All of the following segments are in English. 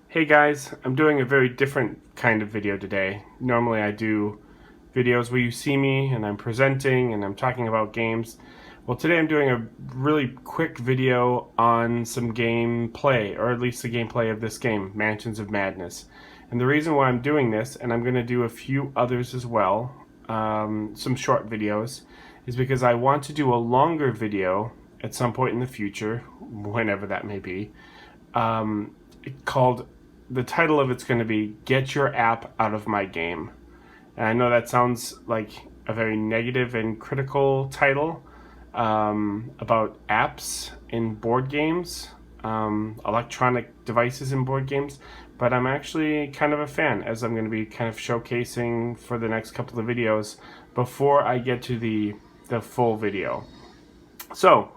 Hey guys, I'm doing a very different kind of video today. Normally I do videos where you see me and I'm presenting and I'm talking about games. Well, today I'm doing a really quick video on some gameplay, or at least the gameplay of this game, Mansions of Madness. And the reason why I'm doing this, and I'm going to do a few others as well, some short videos, is because I want to do a longer video at some point in the future, whenever that may be, called, the title of it's going to be Get Your App Out of My Game. And I know that sounds like a very negative and critical title about apps in board games, electronic devices in board games, but I'm actually kind of a fan, as I'm going to be kind of showcasing for the next couple of videos before I get to the full video. So,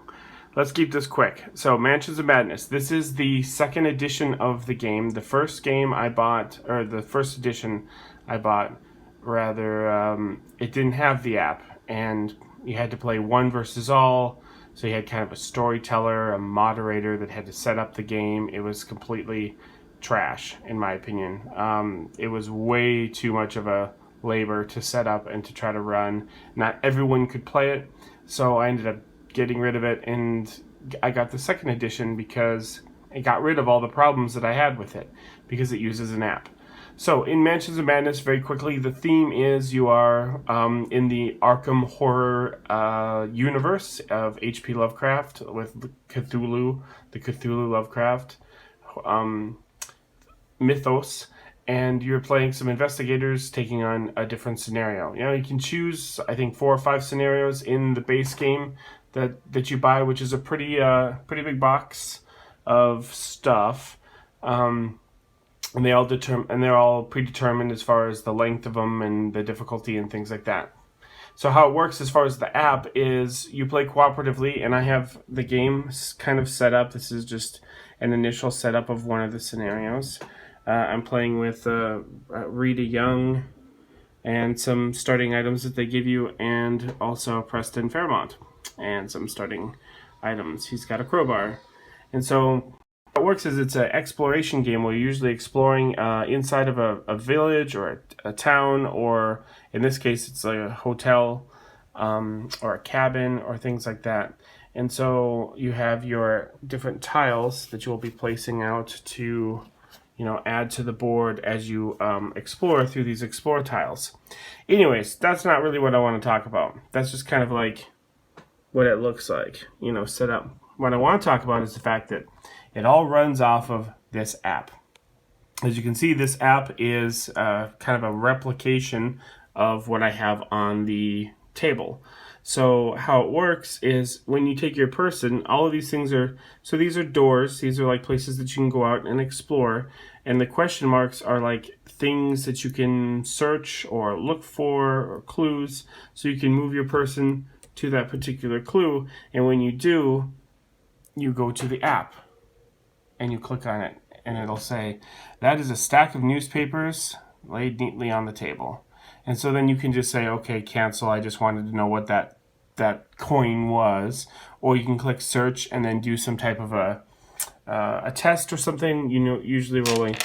let's keep this quick. So, Mansions of Madness. This is the second edition of the game. The first game I bought, or the first edition I bought, rather, it didn't have the app, and you had to play one versus all. So you had kind of a storyteller, a moderator that had to set up the game. It was completely trash, in my opinion. It was way too much of a labor to set up and to try to run. Not everyone could play it, so I ended up getting rid of it, and I got the second edition because it got rid of all the problems that I had with it, because it uses an app. So in Mansions of Madness, very quickly, the theme is you are in the Arkham horror universe of H.P. Lovecraft with Cthulhu, the Cthulhu Lovecraft mythos, and you're playing some investigators taking on a different scenario. You know, you can choose, I think, 4 or 5 scenarios in the base game that you buy, which is a pretty big box of stuff, and they're all predetermined as far as the length of them and the difficulty and things like that. So how it works as far as the app is you play cooperatively, and I have the game kind of set up. This is just an initial setup of one of the scenarios. I'm playing with Rita Young and some starting items that they give you, and also Preston Fairmont and some starting items. He's got a crowbar. And so how it works is it's an exploration game where you're usually exploring inside of a village or a town, or in this case it's like a hotel or a cabin or things like that. And so you have your different tiles that you will be placing out to, you know, add to the board as you explore through these explore tiles. Anyways, that's not really what I want to talk about. That's just kind of like what it looks like, you know, set up. What I want to talk about is the fact that it all runs off of this app. As you can see, this app is kind of a replication of what I have on the table. So how it works is when you take your person, all of these things are, so these are doors, these are like places that you can go out and explore, and the question marks are like things that you can search or look for, or clues, so you can move your person to that particular clue, and when you do, you go to the app and you click on it, and it'll say, that is a stack of newspapers laid neatly on the table. And so then you can just say, okay, cancel, I just wanted to know what that coin was. Or you can click search and then do some type of a test or something, you know, usually rolling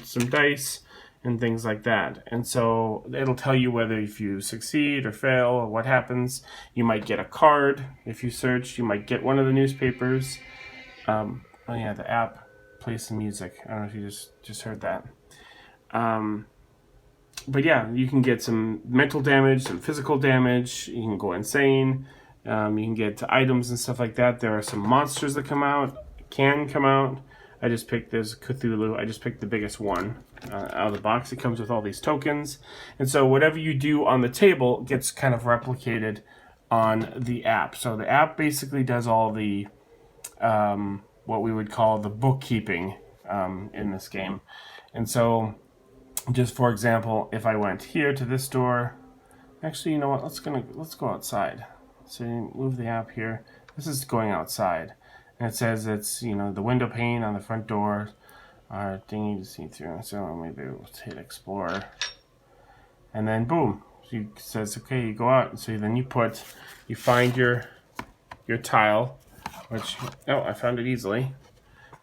some dice and things like that. And so it'll tell you whether if you succeed or fail or what happens. You might get a card if you search. You might get one of the newspapers. Oh yeah, the app plays some music. I don't know if you just heard that. But yeah, you can get some mental damage, some physical damage. You can go insane. You can get items and stuff like that. There are some monsters that can come out. I just picked this Cthulhu. I just picked the biggest one out of the box. It comes with all these tokens. And so whatever you do on the table gets kind of replicated on the app. So the app basically does all the, what we would call the bookkeeping in this game. And so, just for example, if I went here to this door, actually, you know what? Let's go outside. So move the app here. This is going outside, and it says it's, you know, the window pane on the front door are dingy to see through. So maybe we'll hit explore, and then boom, it says okay, you go out. So then you find your tile, which I found it easily,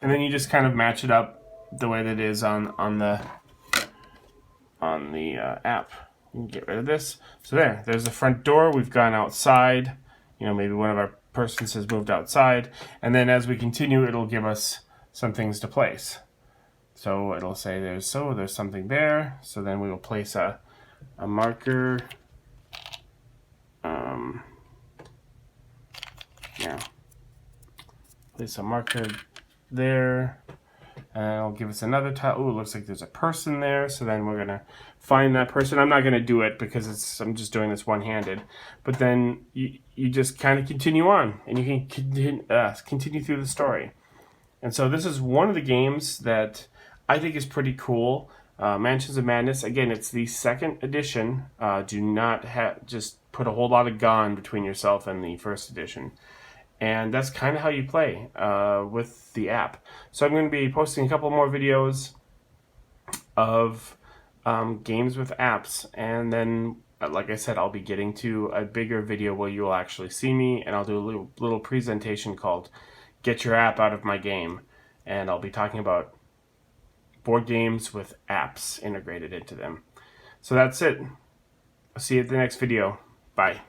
and then you just kind of match it up the way that it is on the app. We can get rid of this. So there's the front door. We've gone outside. You know, maybe one of our persons has moved outside, and then as we continue, it'll give us some things to place. So it'll say there's something there. So then we will place a marker. Place a marker there. And it'll give us another tile. Oh, it looks like there's a person there. So then we're gonna find that person. I'm not gonna do it because I'm just doing this one-handed. But then you just kind of continue on, and you can continue through the story. And so this is one of the games that I think is pretty cool. Mansions of Madness. Again, it's the second edition. Do not just put a whole lot of gone between yourself and the first edition. And that's kind of how you play with the app. So I'm going to be posting a couple more videos of games with apps. And then, like I said, I'll be getting to a bigger video where you'll actually see me. And I'll do a little presentation called Get Your App Out of My Game. And I'll be talking about board games with apps integrated into them. So that's it. I'll see you at the next video. Bye.